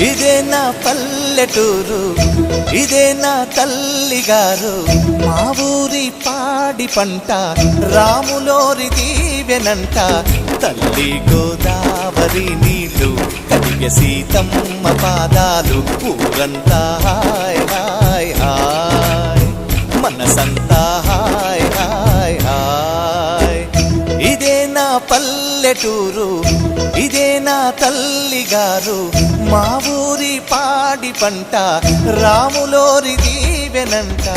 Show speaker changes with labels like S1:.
S1: ఇదే నా పల్లెటూరు, ఇదే నా తల్లిగారు. మా ఊరి పాడి పంట రాములోరి దీవెనంట. తల్లి గోదావరి నీళ్ళు కడిగ సీతమ్మ పాదాలు. ఊరంతా హాయ్ హాయ్ హాయ్, మనసంతా హాయ్ హాయ్ హాయ్. ఇదే నా పల్లెటూరు, ఇదే నా తల్లిగారు. మా ఊరి పాడి పంట రాములోరి దీవెనంట.